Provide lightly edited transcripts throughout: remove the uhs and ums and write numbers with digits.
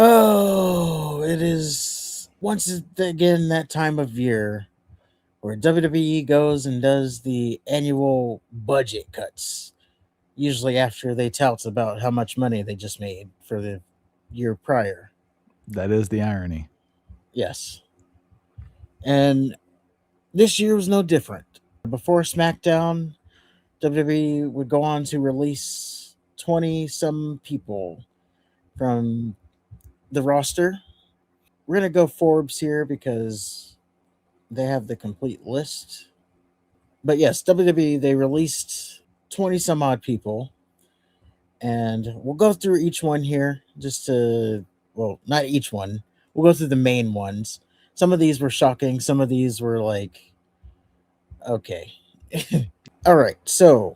Oh, it is once again that time of year where WWE goes and does the annual budget cuts, usually after they tout about how much money they just made for the year prior. That is the irony. Yes. And this year was no different. Before SmackDown, WWE would go on to release 20 some people from the roster. We're going to go Forbes here because they have the complete list. But yes, WWE, they released 20 some odd people. And we'll go through each one here just to, well, not each one. We'll go through the main ones. Some of these were shocking. Some of these were like, okay. All right. So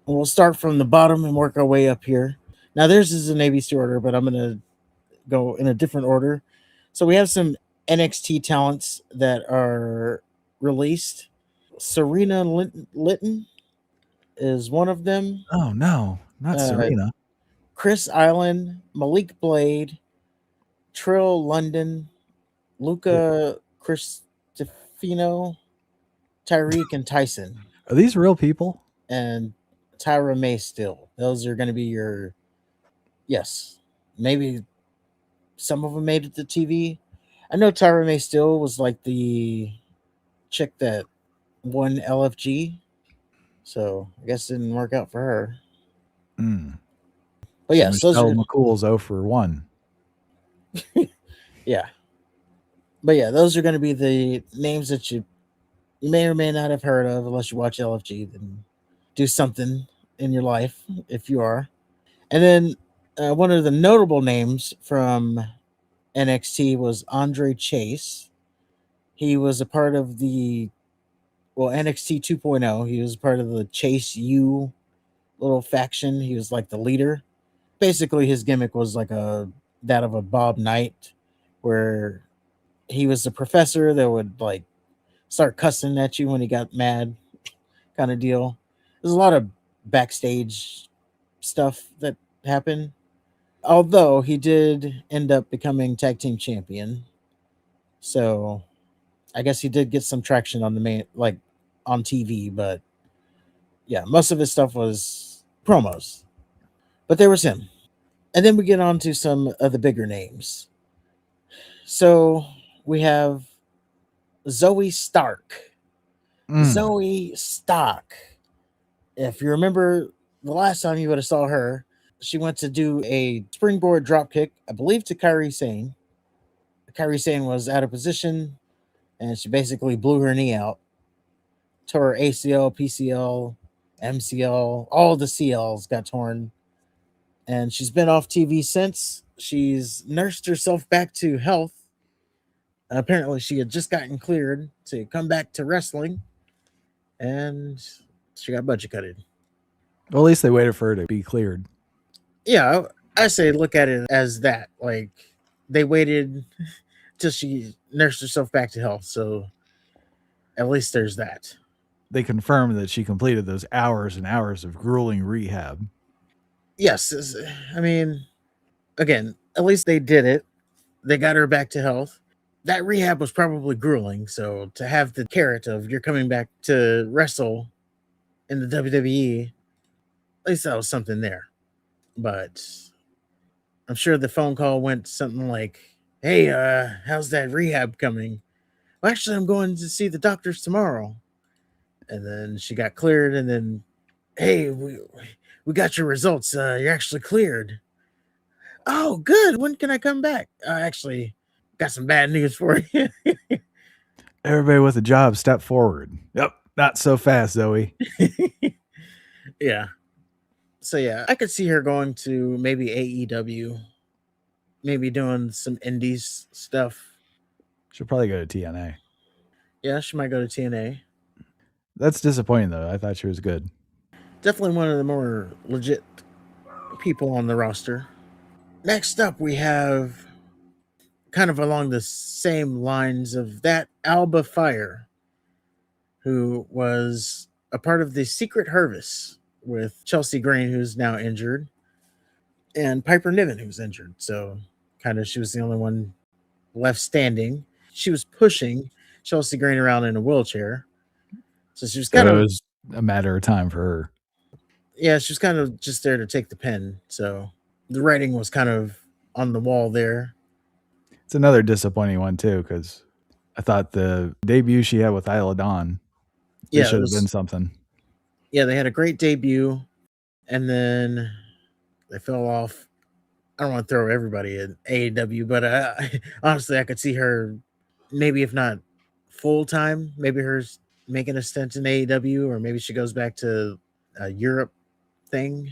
we'll start from the bottom and work our way up here. Now, theirs is in ABC order, but I'm going to go in a different order. So we have some NXT talents that are released. Serena Litton is one of them. Oh no, not Uh, Serena. Chris Island, Malik Blade, Trill London, Luca Cristofino, Tyreek and Tyson, Are these real people? and Tyra May Still. Those are going to be your, yes, maybe some of them made it to TV. I know Tyra May Still was like the chick that won LFG, so I guess it didn't work out for her. Mm. But So yes, those Michelle are, McCool's 0 for 1. yeah. But yeah, those are going to be the names that you may or may not have heard of unless you watch LFG. Then do something in your life if you are. And then one of the notable names from NXT was Andre Chase. He was a part of the, well, NXT 2.0. He was part of the Chase U little faction. He was like the leader. Basically, his gimmick was like a that of a Bob Knight, where he was the professor that would like start cussing at you when he got mad, kind of deal. There's a lot of backstage stuff that happened. Although he did end up becoming tag team champion, so I guess he did get some traction on the main, like on TV. But yeah, most of his stuff was promos. But there was him, and then we get on to some of the bigger names. So we have Zoe Stark. Mm. Zoe Stark. If you remember the last time you would have saw her, she went to do a springboard drop kick, I believe, to Kyrie Sane. Kyrie Sane was out of position, and she basically blew her knee out, tore her ACL, PCL, MCL, all the CLs got torn, and she's been off TV since. She's nursed herself back to health. Apparently, she had just gotten cleared to come back to wrestling, and she got budget cutted. Well, at least they waited for her to be cleared. Yeah, I say look at it as that. Like they waited till she nursed herself back to health, so at least there's that. They confirmed that she completed those hours and hours of grueling rehab. Yes, I mean, again, at least they did it. They got her back to health. That rehab was probably grueling, so to have the carrot of you're coming back to wrestle in the WWE, at least that was something there. But I'm sure the phone call went something like, "Hey, how's that rehab coming?" Well, actually, I'm going to see the doctors tomorrow. And then she got cleared, and then, hey, we got your results. You're actually cleared. Oh, good. When can I come back? Actually, got some bad news for you. Everybody with a job, step forward. Yep, not so fast, Zoe. Yeah. So yeah, I could see her going to maybe AEW, maybe doing some indies stuff. She'll probably go to TNA. Yeah, she might go to TNA. That's disappointing, though. I thought she was good. Definitely one of the more legit people on the roster. Next up, we have kind of along the same lines of that Alba Fire, who was a part of the Secret Harvest with Chelsea Green, who's now injured, and Piper Niven, who's injured. So Kind of, she was the only one left standing. She was pushing Chelsea Green around in a wheelchair. So she was So kind it of, was a matter of time for her. yeah, she was kind of just there to take the pin. So the writing was kind of on the wall there. It's another disappointing one too, because I thought the debut she had with Isla Dawn, this Yeah, it should have been was, something. yeah, they had a great debut and then they fell off. I don't want to throw everybody in AEW, but honestly, I could see her maybe if not full time, maybe her making a stint in AEW, or maybe she goes back to a Europe thing,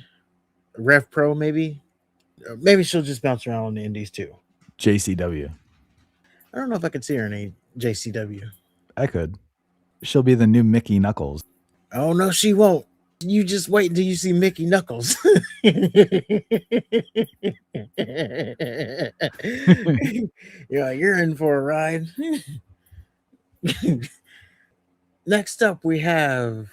Rev Pro, maybe. Or maybe she'll just bounce around on the Indies too. JCW. I don't know if I could see her in a JCW. I could. She'll be the new Mickey Knuckles. Oh no, she won't. You just wait until you see Mickey Knuckles. Yeah, you're in for a ride. Next up, we have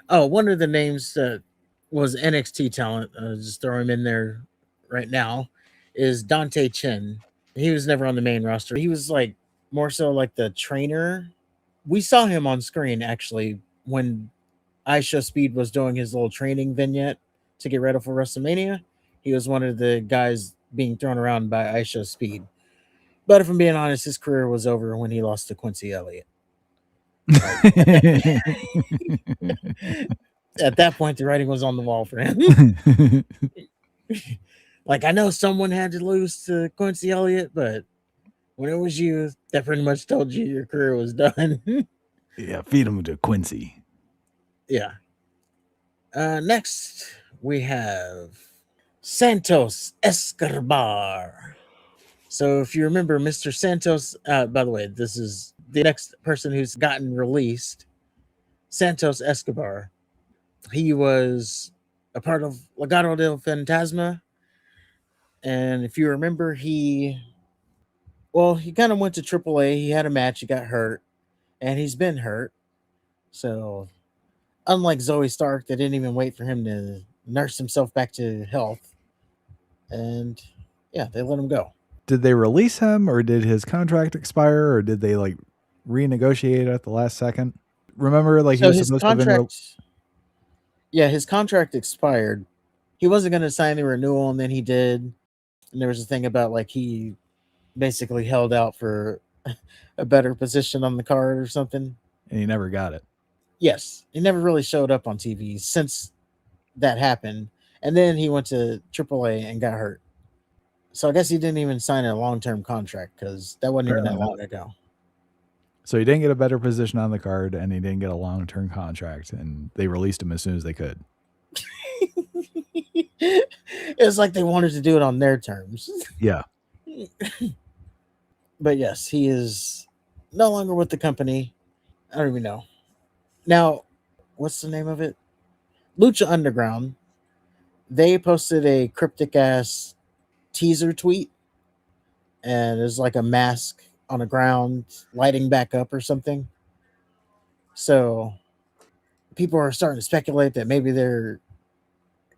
one of the names that was NXT talent. Just throw him in there right now. Is Dante Chen. He was never on the main roster. He was like more so like the trainer. We saw him on screen actually when Aisha Speed was doing his little training vignette to get ready for WrestleMania. He was one of the guys being thrown around by Aisha Speed. But if I'm being honest, his career was over when he lost to Quincy Elliott. Like at that point, the writing was on the wall for him. Like I know someone had to lose to Quincy Elliott, but when it was you, that pretty much told you your career was done. Yeah, feed him to Quincy. Yeah. Next, we have Santos Escobar. So, if you remember, Mr. Santos, by the way, this is the next person who's gotten released, Santos Escobar. He was a part of Legado del Fantasma. And if you remember, he kind of went to AAA. He had a match, he got hurt, and he's been hurt. So, unlike Zoe Stark, they didn't even wait for him to nurse himself back to health. And yeah, they let him go. Did they release him, or did his contract expire, or did they like renegotiate at the last second? Remember, like he So was his supposed to have been. contract, yeah, his contract expired. He wasn't going to sign the renewal, and then he did. And there was a thing about like he basically held out for a better position on the card or something. And he never got it. Yes, he never really showed up on TV since that happened. And then he went to AAA and got hurt. So I guess he didn't even sign a long term contract because that wasn't even that Apparently not. long ago. So he didn't get a better position on the card, and he didn't get a long-term contract, and they released him as soon as they could. It's like they wanted to do it on their terms. Yeah. But yes, he is no longer with the company. I don't even know. Now, what's the name of it? Lucha Underground. They posted a cryptic ass teaser tweet, and it's like a mask on the ground lighting back up or something. So people are starting to speculate that maybe they're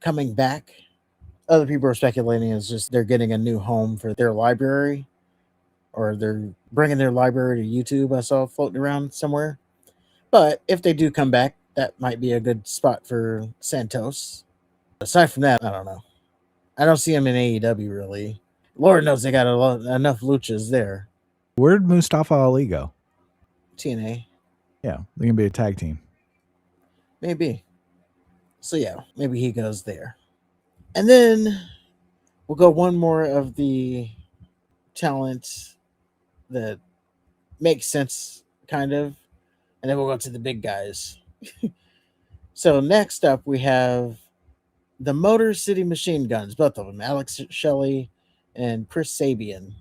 coming back. Other people are speculating it's just they're getting a new home for their library, or they're bringing their library to YouTube. I saw floating around somewhere. But if they do come back, that might be a good spot for Santos. Aside from that, I don't know. I don't see him in AEW really. Lord knows they got enough luchas there. Where'd Mustafa Ali go? TNA, Yeah, they're gonna be a tag team. maybe. So yeah, maybe he goes there. And then we'll go one more of the talent that makes sense, kind of, and then we'll go to the big guys. So next up, we have the Motor City Machine Guns, both of them, Alex Shelley and Chris Sabian,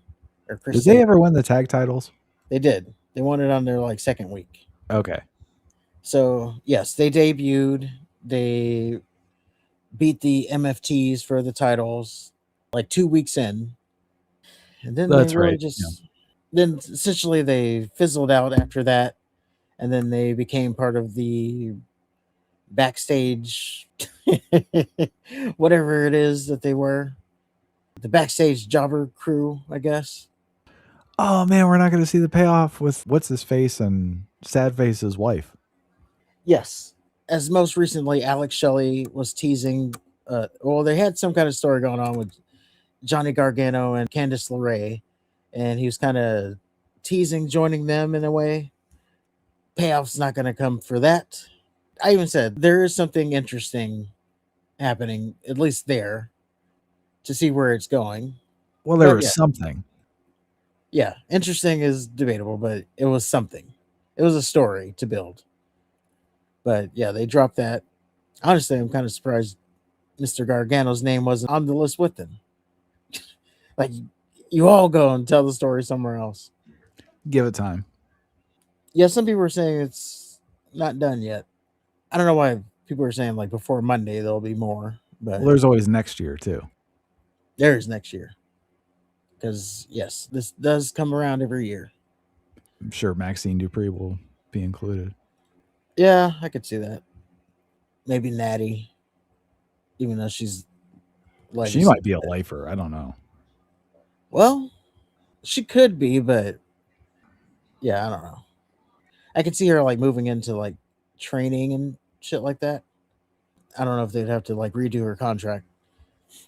or Chris. Did they ever win the tag titles? They did. They won it on their like second week. Okay. So yes, they debuted. They beat the MFTs for the titles like 2 weeks in, and then they That's really right. Yeah. just then essentially they fizzled out after that, and then they became part of the backstage whatever it is that they were. the backstage jobber crew, I guess. Oh man, we're not going to see the payoff with what's his face and Sad Face's wife. Yes. As most recently, Alex Shelley was teasing. Well, they had some kind of story going on with Johnny Gargano and Candice LeRae, and he was kind of teasing joining them in a way. Payoff's not going to come for that. I even said there is something interesting happening, at least there, to see where it's going. Well, there But was yeah, something. yeah, interesting is debatable, but it was something. It was a story to build. But yeah, they dropped that. Honestly, I'm kind of surprised Mr. Gargano's name wasn't on the list with them. Like, you all go and tell the story somewhere else. Give it time. Yeah, some people are saying it's not done yet. I don't know why people are saying like before Monday there'll be more, Well, but there's always next year too. there is next year. Because yes, this does come around every year. I'm sure Maxine Dupree will be included. Yeah, I could see that. Maybe Natty, even though she's She legacy. might be a lifer. I don't know. Well, she could be, but yeah, I don't know. I could see her like moving into like training and shit like that. I don't know if they'd have to like redo her contract.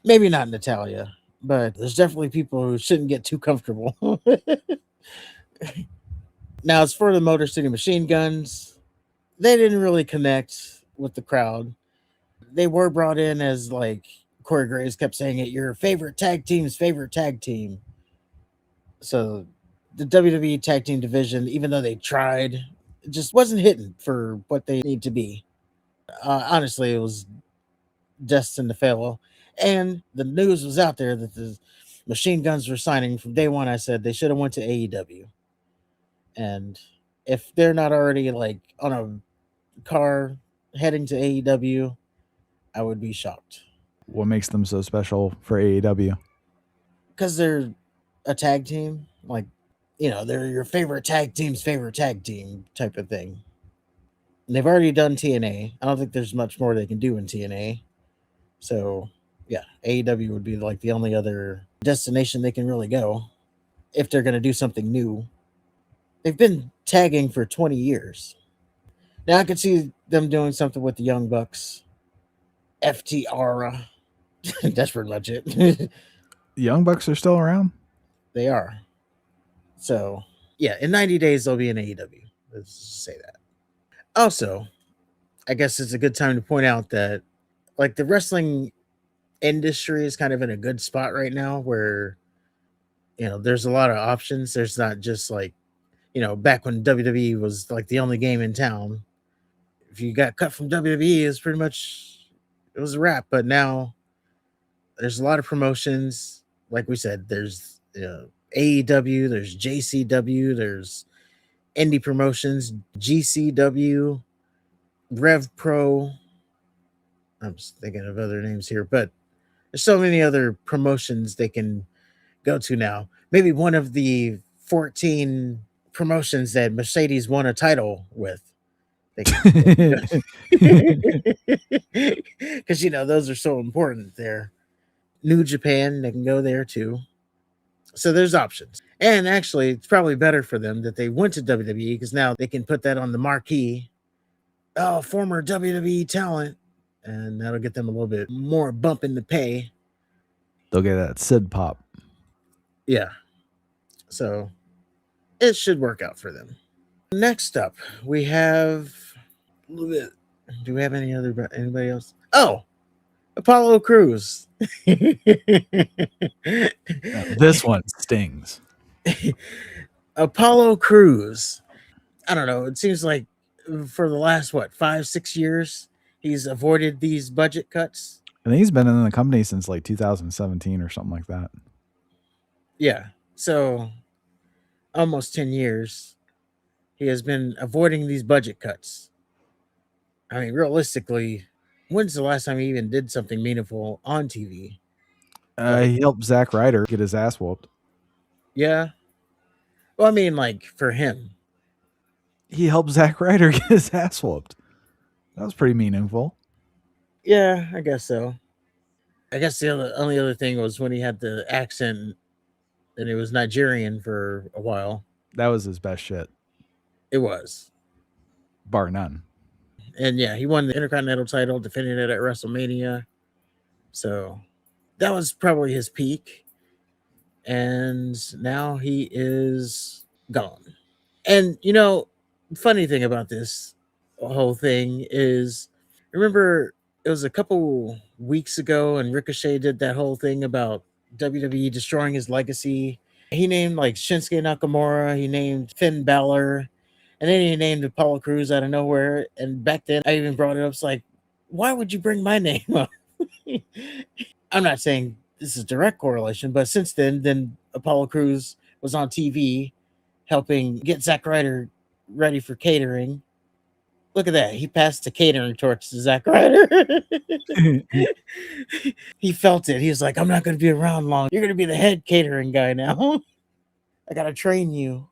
Maybe not Natalia, but there's definitely people who shouldn't get too comfortable. Now, as for the Motor City Machine Guns, they didn't really connect with the crowd. They were brought in as like Corey Graves kept saying it, your favorite tag team's favorite tag team. So the WWE tag team division, even though they tried, it just wasn't hitting for what they need to be. Honestly, it was destined to fail. And the news was out there that the Machine Guns were signing from day one. I said they should have went to AEW. And if they're not already like on a car heading to AEW, I would be shocked What makes them so special for AEW? because they're a tag team. Like, they're your favorite tag team type of thing. And they've already done TNA. I don't think there's much more they can do in TNA. So, yeah, AEW would be like the only other destination they can really go if they're going to do something new. They've been tagging for 20 years. Now I could see them doing something with the Young Bucks, FTR. That's pretty much it. The Young Bucks are still around? They are. So, yeah, in 90 days, they'll be in AEW. Let's just say that. Also, I guess it's a good time to point out that, like, the wrestling industry is kind of in a good spot right now where, there's a lot of options. There's not just like, back when WWE was like the only game in town. If you got cut from WWE, it's pretty much, it was a wrap. But now there's a lot of promotions. Like we said, there's AEW, there's JCW, there's indie promotions, GCW, Rev Pro. I'm just thinking of other names here, but there's so many other promotions they can go to now. Maybe one of the 14 promotions that Mercedes won a title with. They because those are so important there. New Japan, they can go there too. So there's options. And actually, it's probably better for them that they went to WWE because now they can put that on the marquee. Oh, former WWE talent. And that'll get them a little bit more bump in the pay. They'll get that Sid pop. Yeah. So it should work out for them. Next up, we have. Do we have anybody else? Oh, Apollo Crews. Now, this one stings. Apollo Crews. I don't know. It seems like for the last 5-6 years, he's avoided these budget cuts. I think he's been in the company since like 2017 or something like that. Yeah. So almost 10 years, he has been avoiding these budget cuts. I mean, realistically, when's the last time he even did something meaningful on TV? Like, He helped Zack Ryder get his ass whooped. yeah. Well, I mean, like, for him. He helped Zack Ryder get his ass whooped. That was pretty meaningful. Yeah, I guess so. I guess the only other thing was when he had the accent and it was Nigerian for a while. That was his best shit, It was. bar none. And yeah, he won the Intercontinental title, defending it at WrestleMania. So that was probably his peak. And now he is gone. And funny thing about this whole thing is, remember it was a couple weeks ago, and Ricochet did that whole thing about WWE destroying his legacy. He named like Shinsuke Nakamura, he named Finn Balor, and then he named Apollo Crews out of nowhere. And back then, I even brought it up. It's like, why would you bring my name up? I'm not saying this is direct correlation, but since then Apollo Crews was on TV helping get Zack Ryder ready for catering. Look at that. He passed the catering torch to Zack Ryder. He felt it. He was like, I'm not going to be around long. You're going to be the head catering guy now. I got to train you.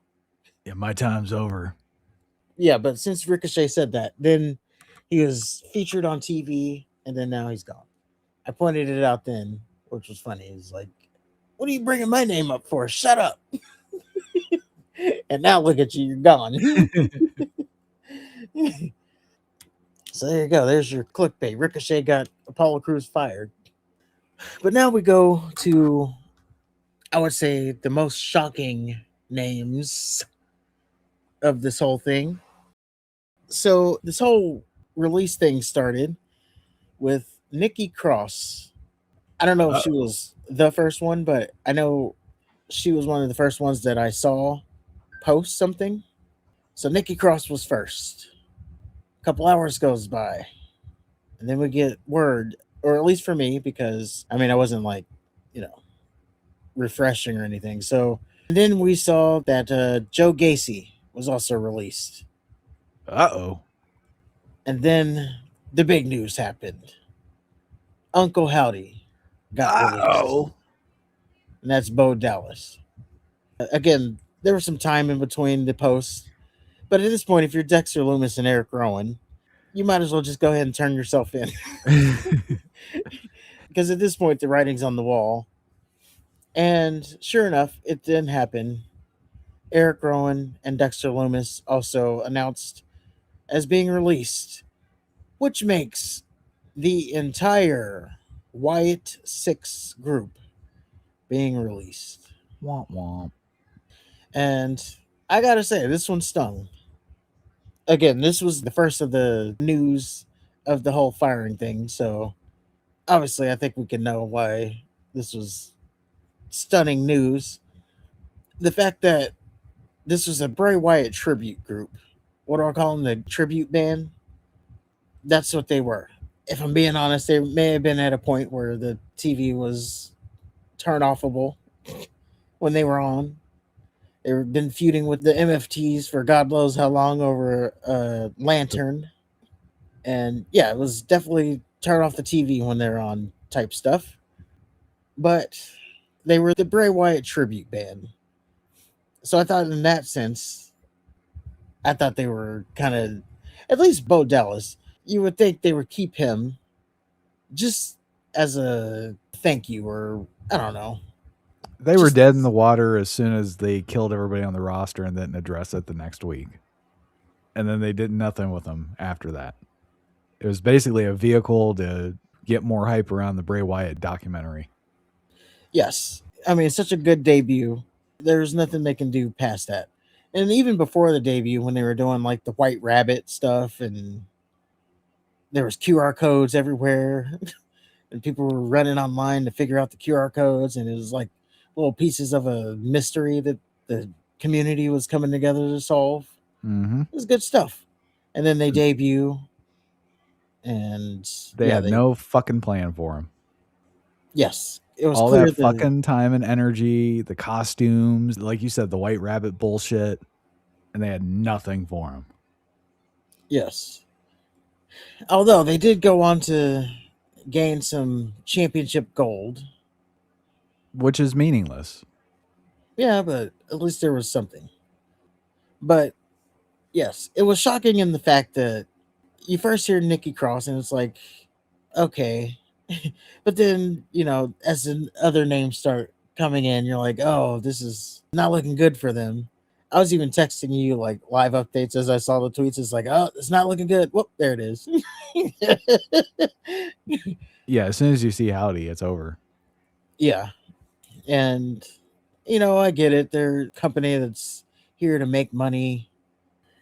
Yeah, my time's over. Yeah, but since Ricochet said that, then he was featured on TV, and then now he's gone. I pointed it out then, which was funny. He's like, what are you bringing my name up for? Shut up. And now look at you, you're gone. So there you go. There's your clickbait. Ricochet got Apollo Crews fired. But now we go to, I would say, the most shocking names of this whole thing. So this whole release thing started with Nikki Cross. I don't know if she was the first one, but I know she was one of the first ones that I saw post something. So Nikki Cross was first. A couple hours goes by, and then we get word, or at least for me, because I mean I wasn't like, you know, refreshing or anything. So and then we saw that Joe Gacy was also released, Uh-oh. and then the big news happened. Uncle Howdy got released, Uh-oh. and that's Bo Dallas. Again, there was some time in between the posts, but at this point, if you're Dexter Loomis and Eric Rowan, you might as well just go ahead and turn yourself in. Because at this point, the writing's on the wall. And sure enough, it didn't happen. Eric Rowan and Dexter Loomis also announced as being released, which makes the entire Wyatt Six group being released. Womp womp. And I gotta say, this one stung. Again, this was the first of the news of the whole firing thing, so obviously I think we can know why this was stunning news. The fact that this was a Bray Wyatt tribute group. What do I call them? The tribute band? That's what they were. If I'm being honest, they may have been at a point where the TV was turn offable when they were on. They've been feuding with the MFTs for God knows how long over a lantern. And yeah, it was definitely turn off the TV when they're on type stuff. But they were the Bray Wyatt tribute band. So I thought in that sense, I thought they were kind of, at least Bo Dallas, you would think they would keep him just as a thank you, or I don't know. They were Just, dead in the water as soon as they killed everybody on the roster and didn't address it the next week. And then they did nothing with them after that. It was basically a vehicle to get more hype around the Bray Wyatt documentary. yes. I mean, it's such a good debut. There's nothing they can do past that. And even before the debut, when they were doing like the White Rabbit stuff, and there was QR codes everywhere, and people were running online to figure out the QR codes, and it was like little pieces of a mystery that the community was coming together to solve. Mm-hmm. It was good stuff. And then they debut, and They yeah, had no fucking plan for him. yes, it was All clear that fucking time and energy, the costumes, like you said, the White Rabbit bullshit, and they had nothing for him. yes. Although they did go on to gain some championship gold. Which is meaningless. Yeah, but at least there was something. But yes, it was shocking in the fact that you first hear Nikki Cross and it's like, okay. But then, as other names start coming in, you're like, oh, this is not looking good for them. I was even texting you like live updates as I saw the tweets. It's like, oh, it's not looking good. Whoop, there it is. Yeah, as soon as you see Howdy, it's over. Yeah. And, I get it. They're a company that's here to make money.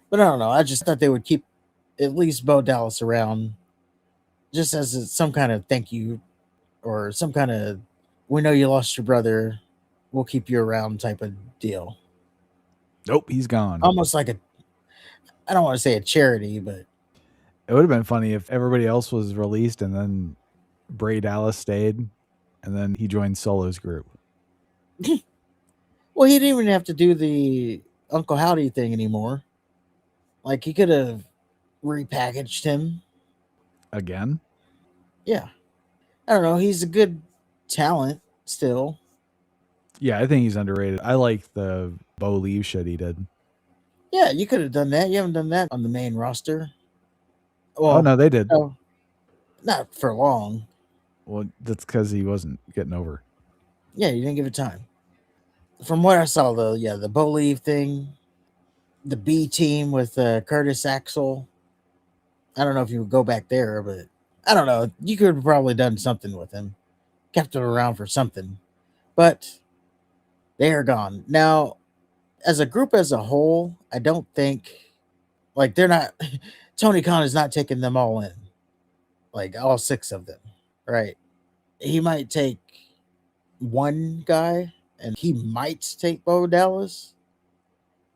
But I don't know. I just thought they would keep at least Bo Dallas around just as some kind of thank you or some kind of we know you lost your brother, we'll keep you around type of deal. Nope, he's gone. Almost like I don't want to say a charity, but It would have been funny if everybody else was released and then Bray Dallas stayed and then he joined Solo's group well, he didn't even have to do the Uncle Howdy thing anymore. Like he could have repackaged him. again. Yeah. I don't know. He's a good talent still. Yeah, I think he's underrated. I like the Bo Leave shit he did. Yeah, you could have done that. You haven't done that on the main roster. Oh Well, no, they did. no, not for long. Well, that's because he wasn't getting over. Yeah, you didn't give it time. From what I saw, though, yeah, the Bo Leave thing, the B team with Curtis Axel. I don't know if you would go back there, but I don't know. You could have probably done something with him, kept him around for something. But they are gone. Now, as a group as a whole, I don't think, like, they're not, Tony Khan is not taking them all in, like, all six of them, right? He might take one guy and he might take Bo Dallas.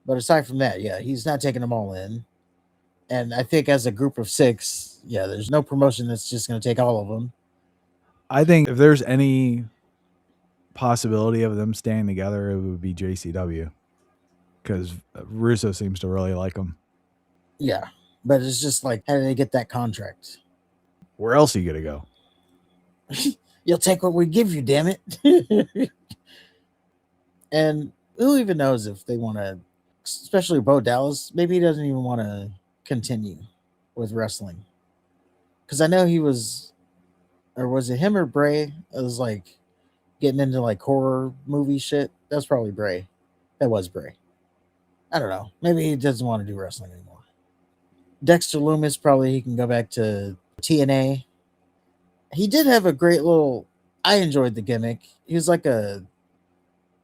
But aside from that, yeah, he's not taking them all in. And I think as a group of six, yeah, there's no promotion that's just going to take all of them. I think if there's any possibility of them staying together, it would be JCW because Russo seems to really like him. Yeah. But it's just like, how did they get that contract? Where else are you gonna go? You'll take what we give you, damn it. And who even knows if they want to, especially Bo Dallas, maybe he doesn't even want to continue with wrestling. Because I know he was, or was it him or Bray? It was like getting into like horror movie shit. That's probably Bray. That was Bray. I don't know. Maybe he doesn't want to do wrestling anymore. Dexter Loomis, probably he can go back to TNA. He did have a great little. I enjoyed the gimmick. He was like a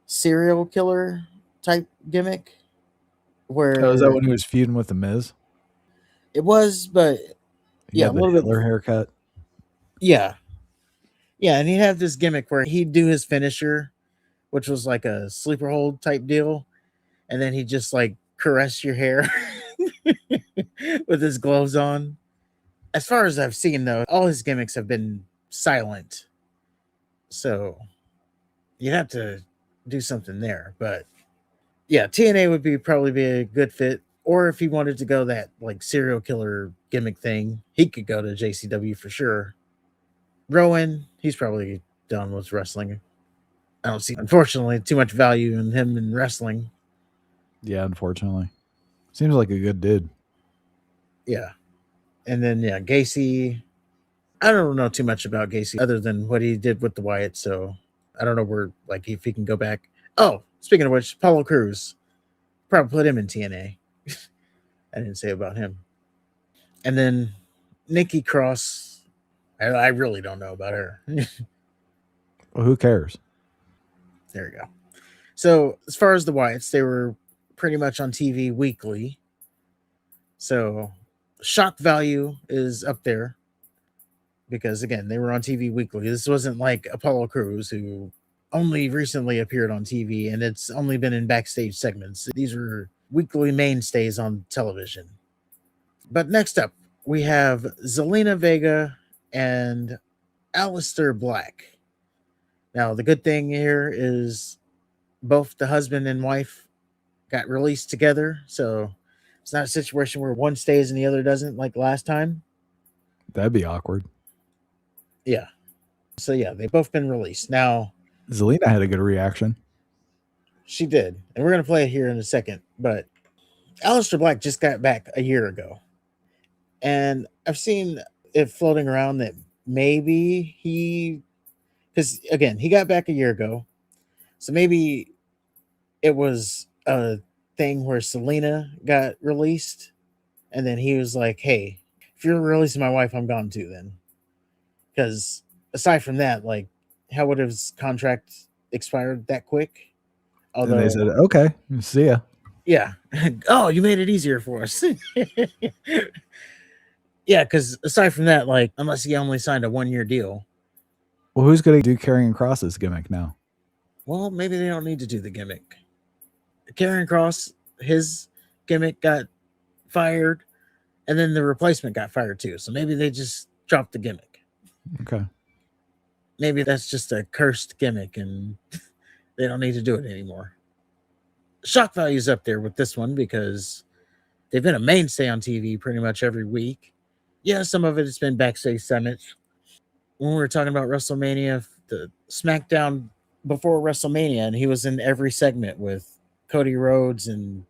serial killer type gimmick Oh, is that where when he was feuding with the Miz? it was, but He yeah, a had the little bit. Hitler haircut. Yeah, yeah, and he'd have this gimmick where he'd do his finisher, which was like a sleeper hold type deal, and then he'd just like caress your hair with his gloves on. As far as I've seen, though, all his gimmicks have been silent, so you'd have to do something there. But yeah, TNA would be probably be a good fit. Or if he wanted to go that like serial killer gimmick thing, he could go to JCW for sure. Rowan, he's probably done with wrestling. I don't see, unfortunately, too much value in him in wrestling. Yeah, unfortunately, seems like a good dude. Yeah. And then, yeah, Gacy. I don't know too much about Gacy other than what he did with the Wyatt. So I don't know where, like, if he can go back. Oh, speaking of which, Paulo Cruz. Probably put him in TNA. I didn't say about him. And then Nikki Cross. I really don't know about her. Well, who cares? There we go. So as far as the Wyatts, they were pretty much on TV weekly. So shock value is up there because again, they were on TV weekly. This wasn't like Apollo Crews who only recently appeared on TV and it's only been in backstage segments. These were weekly mainstays on television. But next up, we have Zelina Vega and Aleister Black. Now, the good thing here is both the husband and wife got released together. So it's not a situation where one stays and the other doesn't like last time. That'd be awkward. Yeah. So yeah, they've both been released. Now, Zelina had a good reaction. she did. And we're going to play it here in a second. But Aleister Black just got back a year ago. And I've seen it floating around that maybe because again, he got back a year ago. So maybe it was a thing where Selena got released. And then he was like, hey, if you're releasing my wife, I'm gone too then. Because aside from that, like, how would his contract expired that quick? And they said, Although, okay, see ya. yeah. Oh, you made it easier for us. Yeah, because aside from that, like, unless he only signed a 1 year deal, Well, who's going to do carrying Cross's gimmick now? well, maybe they don't need to do the gimmick. Karen Cross, his gimmick got fired, and then the replacement got fired too. So maybe they just dropped the gimmick. Okay. Maybe that's just a cursed gimmick and they don't need to do it anymore. Shock value's up there with this one because they've been a mainstay on TV pretty much every week. Yeah, some of it has been backstage segments. When we were talking about WrestleMania, the SmackDown before WrestleMania, and he was in every segment with Cody Rhodes and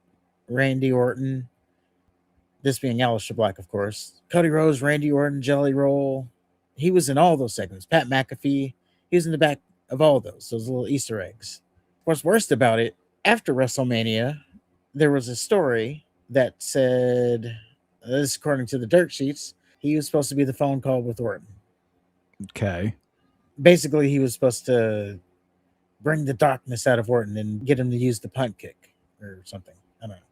Randy Orton. This being Aleister Black, of course. Cody Rhodes, Randy Orton, Jelly Roll. He was in all those segments. Pat McAfee. He was in the back of all those little Easter eggs. What's worst about it, after WrestleMania, there was a story that said, this is according to the dirt sheets, he was supposed to be the phone call with Orton. Okay. Basically, he was supposed to bring the darkness out of Orton and get him to use the punt kick or something. I don't know.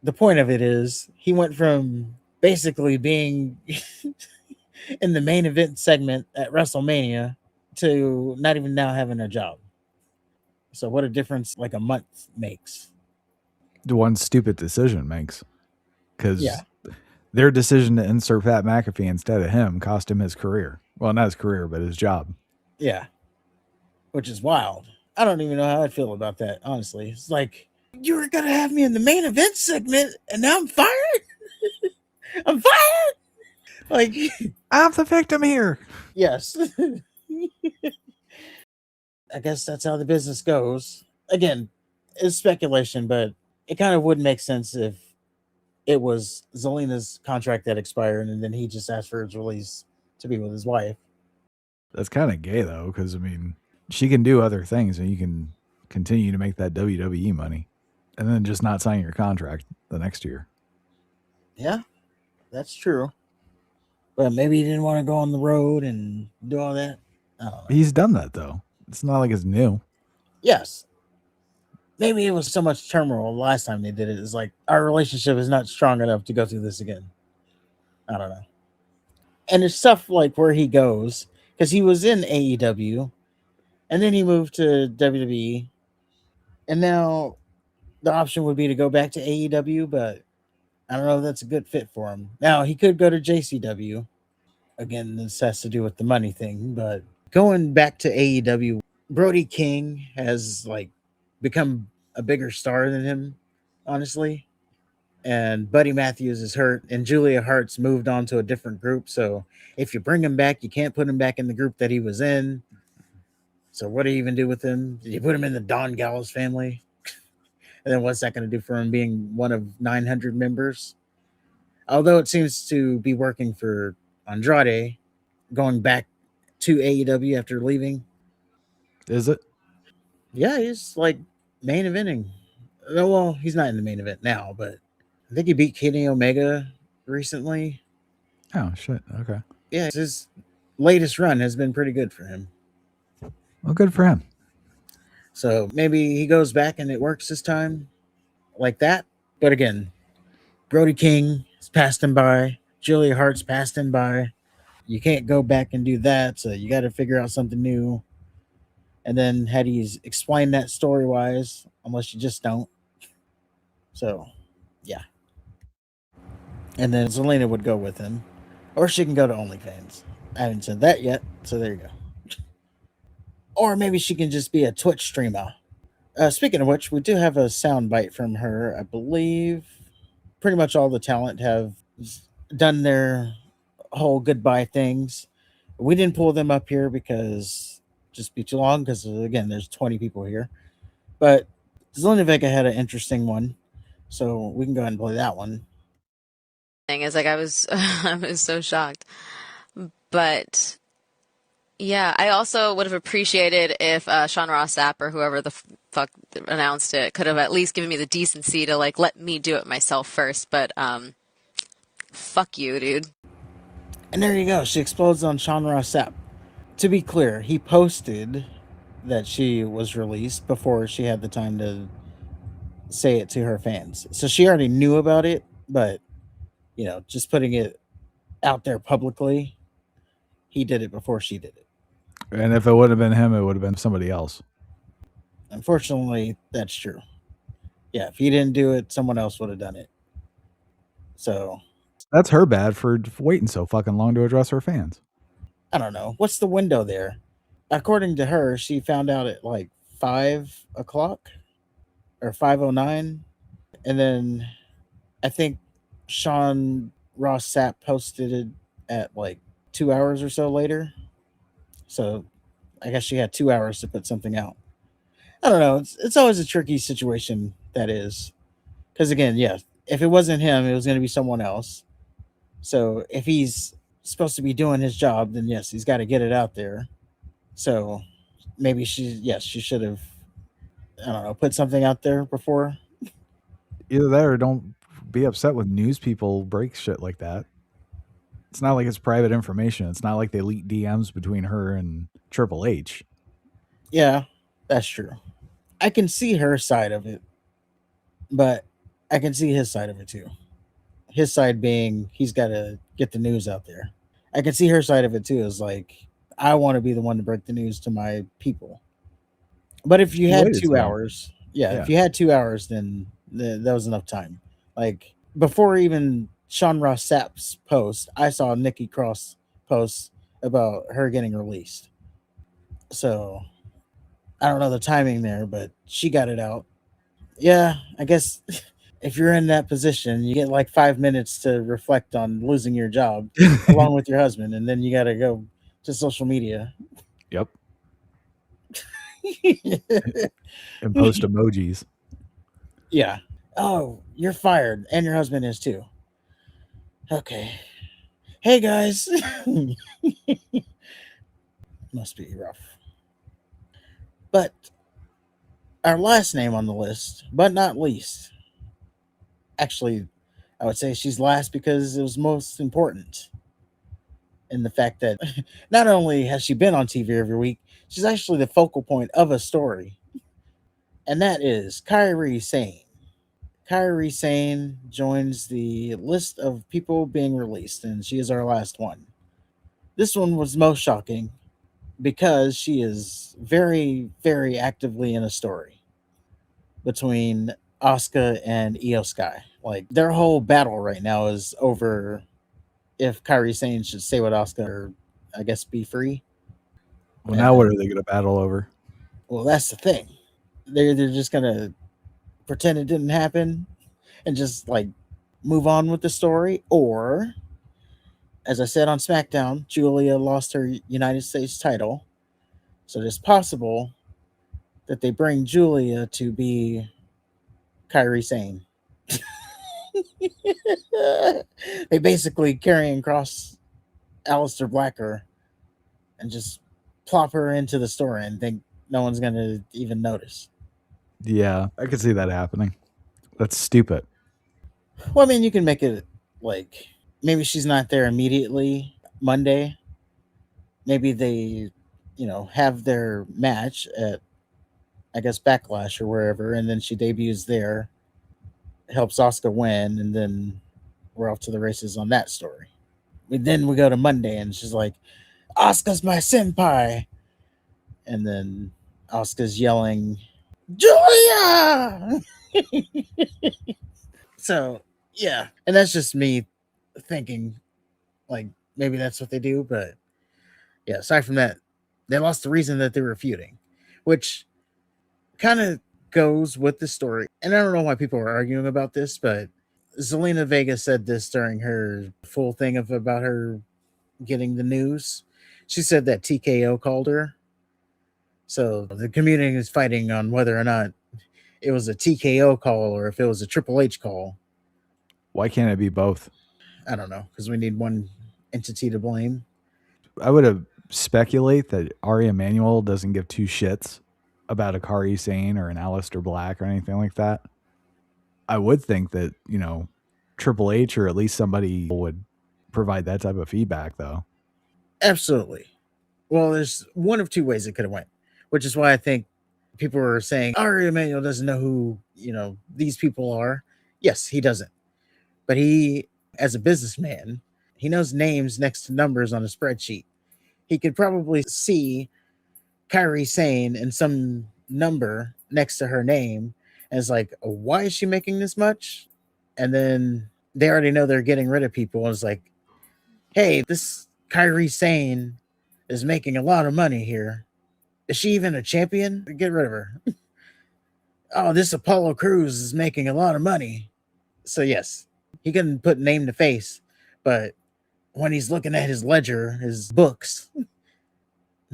The point of it is he went from basically being in the main event segment at WrestleMania to not even now having a job. So what a difference like a month makes. The one stupid decision makes. Yeah. Because their decision to insert Pat McAfee instead of him cost him his career. Well, not his career, but his job. Yeah. Which is wild. I don't even know how I'd feel about that, honestly. It's like, you were going to have me in the main event segment and now I'm fired? I'm fired? Like, I'm the victim here. yes. I guess that's how the business goes. Again, it's speculation, but it kind of would make sense if it was Zelina's contract that expired and then he just asked for his release to be with his wife. That's kind of gay, though, because, I mean, she can do other things and you can continue to make that WWE money and then just not sign your contract the next year. Yeah, that's true. But maybe he didn't want to go on the road and do all that. I don't know. He's done that, though. It's not like it's new. Yes. Maybe it was so much turmoil last time they did it. It's like our relationship is not strong enough to go through this again. I don't know. And it's stuff like where he goes because he was in AEW and then he moved to WWE. And now the option would be to go back to AEW, but I don't know if that's a good fit for him. Now he could go to JCW. Again, this has to do with the money thing, but going back to AEW, Brody King has like become a bigger star than him, honestly. And Buddy Matthews is hurt, and Julia Hart's moved on to a different group. So if you bring him back, you can't put him back in the group that he was in. So what do you even do with him? Did you put him in the Don Gallows family? And then what's that going to do for him being one of 900 members? Although it seems to be working for Andrade, going back to AEW after leaving. Is it? Yeah, he's like main eventing. Well, he's not in the main event now, but I think he beat Kenny Omega recently. Oh, shit. Okay. Yeah, his latest run has been pretty good for him. Well, good for him. So maybe he goes back and it works this time like that. But again, Brody King has passed him by. Julia Hart's passed him by. You can't go back and do that. So you got to figure out something new. And then how do you explain that story wise? Unless you just don't. So, yeah. And then Zelina would go with him. Or she can go to OnlyFans. I haven't said that yet. So there you go. Or maybe she can just be a Twitch streamer. Speaking of which, we do have a sound bite from her. I believe pretty much all the talent have done their whole goodbye things. We didn't pull them up here because just be too long. Because again, there's 20 people here. But Zelina Vega had an interesting one, so we can go ahead and play that one. Thing is like I was I was so shocked. But Yeah, I also would have appreciated if Sean Ross Sapp or whoever the fuck announced it could have at least given me the decency to like let me do it myself first. But fuck you, dude. And there you go. She explodes on Sean Ross Sapp. To be clear, he posted that she was released before she had the time to say it to her fans. So she already knew about it, but just putting it out there publicly, he did it before she did it. And if it would have been him, it would have been somebody else. Unfortunately, that's true. Yeah, if he didn't do it, someone else would have done it. So That's her bad for waiting so fucking long to address her fans. I don't know. What's the window there? According to her, she found out at like 5 o'clock or 5:09, and then I think Sean Ross Sapp posted it at like 2 hours or so later. So I guess she had 2 hours to put something out. I don't know. It's always a tricky situation, that is. Because again, yeah, if it wasn't him, it was going to be someone else. So if he's supposed to be doing his job, then yes, he's got to get it out there. So maybe she should have, I don't know, put something out there before. Either that or don't be upset when news people break shit like that. It's not like it's private information. It's not like they leak DMs between her and Triple H. Yeah, that's true. I can see her side of it, but I can see his side of it too. His side being he's got to get the news out there. I can see her side of it too. Is like I want to be the one to break the news to my people. But if you She had waited two too long. hours, yeah, Yeah. if you had 2 hours, then that was enough time. Like before even Sean Ross Sapp's post, I saw Nikki Cross post about her getting released. So I don't know the timing there, but she got it out. Yeah, I guess if you're in that position, you get like 5 minutes to reflect on losing your job along with your husband, and then you got to go to social media. Yep. And post emojis. Yeah. Oh, you're fired, and your husband is too. Okay. Hey guys. Must be rough. But our last name on the list, but not least, actually, I would say she's last because it was most important in the fact that not only has she been on TV every week, she's actually the focal point of a story, and that is Kyrie Sane. Kyrie Sane joins the list of people being released, and she is our last one. This one was most shocking because she is very, very actively in a story between Asuka and Io Sky. Like their whole battle right now is over if Kyrie Sane should stay with Asuka or I guess be free. Well, And now what are then, they going to battle over? well, that's the thing. They're just gonna pretend it didn't happen and just like move on with the story, or as I said on SmackDown, Julia lost her United States title, so it's possible that they bring Julia to be Kyrie Sane. They basically carrying across Alistair Blacker and just plop her into the story and think no one's gonna even notice. Yeah, I could see that happening. That's stupid. Well, I mean, you can make it like maybe she's not there immediately Monday. Maybe they, have their match at I guess Backlash or wherever, and then she debuts there, helps Oscar win, and then we're off to the races on that story. Then we go to Monday, and she's like, "Oscar's my senpai," and then Oscar's yelling, "Julia!" So yeah, and that's just me thinking like maybe that's what they do, but yeah. Aside from that, they lost the reason that they were feuding, which kind of goes with the story. And I don't know why people are arguing about this, but Zelina Vega said this during her full thing of about her getting the news. She said that TKO called her. So the community is fighting on whether or not it was a TKO call or if it was a Triple H call. Why can't it be both? I don't know because we need one entity to blame. I would have speculate that Ari Emanuel doesn't give two shits about a Kari Sane or an Aleister Black or anything like that, I would think that, Triple H or at least somebody would provide that type of feedback, though. Absolutely. Well, there's one of two ways it could have went, which is why I think people were saying Ari Emanuel doesn't know who these people are. Yes, he doesn't, but he, as a businessman, he knows names next to numbers on a spreadsheet. He could probably see Kyrie Sane and some number next to her name, and it's like, why is she making this much? And then they already know they're getting rid of people. And it's like, hey, this Kyrie Sane is making a lot of money here. Is she even a champion? Get rid of her. Oh, this Apollo Crews is making a lot of money. So yes, he can put name to face, but when he's looking at his ledger, his books,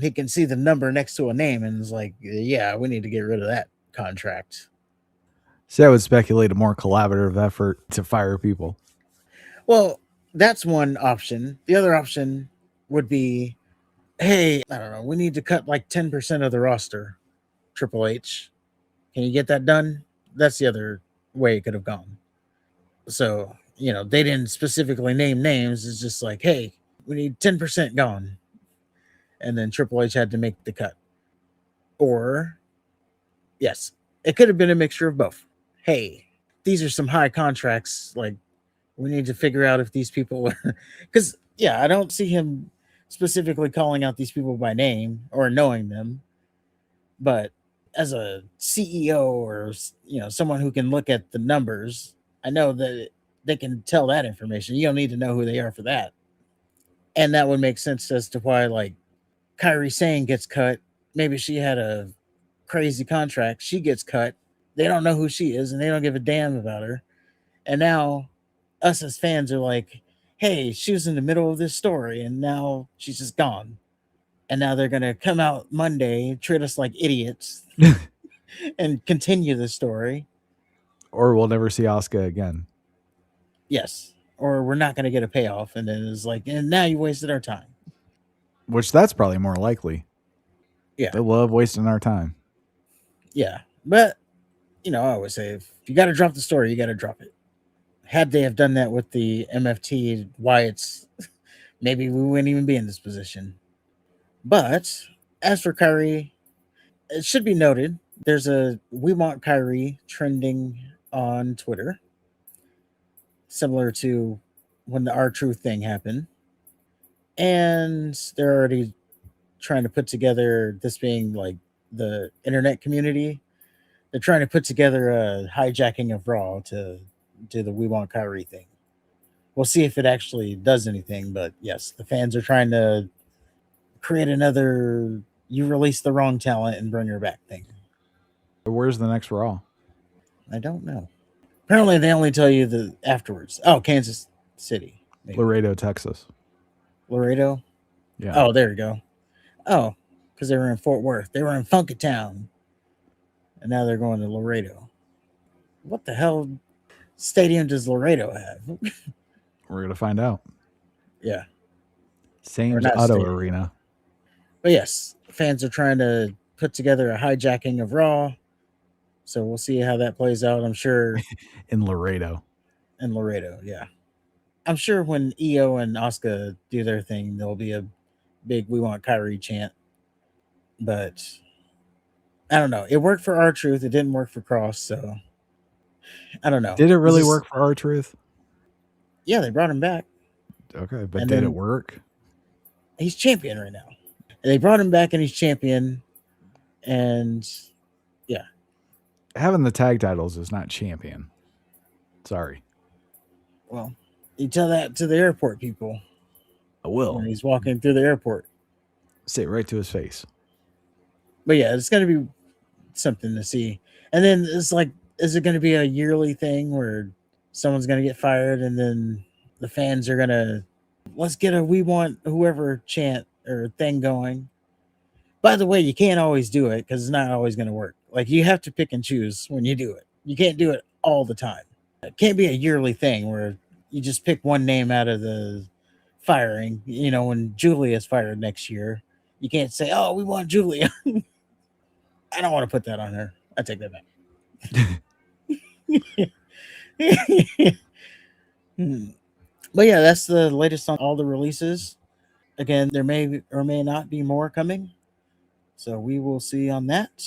he can see the number next to a name and is like, yeah, we need to get rid of that contract. See, I would speculate a more collaborative effort to fire people. Well, that's one option. The other option would be, hey, I don't know, we need to cut like 10% of the roster, Triple H. Can you get that done? That's the other way it could have gone. So, they didn't specifically name names. It's just like, hey, we need 10% gone. And then Triple H had to make the cut. Or, yes, it could have been a mixture of both. Hey, these are some high contracts. Like, we need to figure out if these people are. Because, yeah, I don't see him specifically calling out these people by name or knowing them. But as a CEO or, someone who can look at the numbers, I know that they can tell that information. You don't need to know who they are for that. And that would make sense as to why, like, Kyrie Sane gets cut. Maybe she had a crazy contract. She gets cut. They don't know who she is and they don't give a damn about her. And now us as fans are like, hey, she was in the middle of this story and now she's just gone. And now they're going to come out Monday, treat us like idiots and continue the story. Or we'll never see Asuka again. Yes. Or we're not going to get a payoff. And then it's like, and now you wasted our time. Which that's probably more likely. Yeah. They love wasting our time. Yeah. But, I always say, if you got to drop the story, you got to drop it. Had they have done that with the MFT Wyatt's, maybe we wouldn't even be in this position. But as for Kyrie, it should be noted there's a "We Want Kyrie" trending on Twitter, similar to when the R-Truth thing happened, and they're already trying to put together, this being like the internet community, they're trying to put together a hijacking of Raw to do the "We Want Kyrie" thing. We'll see if it actually does anything, but yes, the fans are trying to create another "you released the wrong talent and bring her back" thing. Where's the next Raw? I don't know. Apparently, they only tell you the afterwards. Oh, Kansas City, maybe. Laredo, Texas. Laredo. Yeah. Oh, there you go. Oh, because they were in Fort Worth. They were in Funkatown, and now they're going to Laredo. What the hell stadium does Laredo have? We're gonna find out. Yeah. Sames Auto Arena. But yes, fans are trying to put together a hijacking of Raw. So we'll see how that plays out. I'm sure in Laredo. In Laredo, yeah. I'm sure when Io and Asuka do their thing, there'll be a big "We Want Kyrie" chant. But I don't know. It worked for R-Truth. It didn't work for Cross, so I don't know. Did it really work for R-Truth? Yeah, they brought him back. Okay, but did it work? He's champion right now. They brought him back and he's champion. And yeah. Having the tag titles is not champion. Sorry. Well, you tell that to the airport people. I will. When he's walking through the airport. Say it right to his face. But yeah, it's going to be something to see. And then it's like, is it going to be a yearly thing where someone's going to get fired and then the fans are going to, let's get a "We Want Whoever" chant or thing going? By the way, you can't always do it because it's not always going to work. Like, you have to pick and choose when you do it. You can't do it all the time. It can't be a yearly thing where you just pick one name out of the firing. When Julia is fired next year, you can't say, "Oh, we want Julia." I don't want to put that on her. I take that back. Hmm. But yeah, that's the latest on all the releases. Again, there may or may not be more coming. So we will see on that.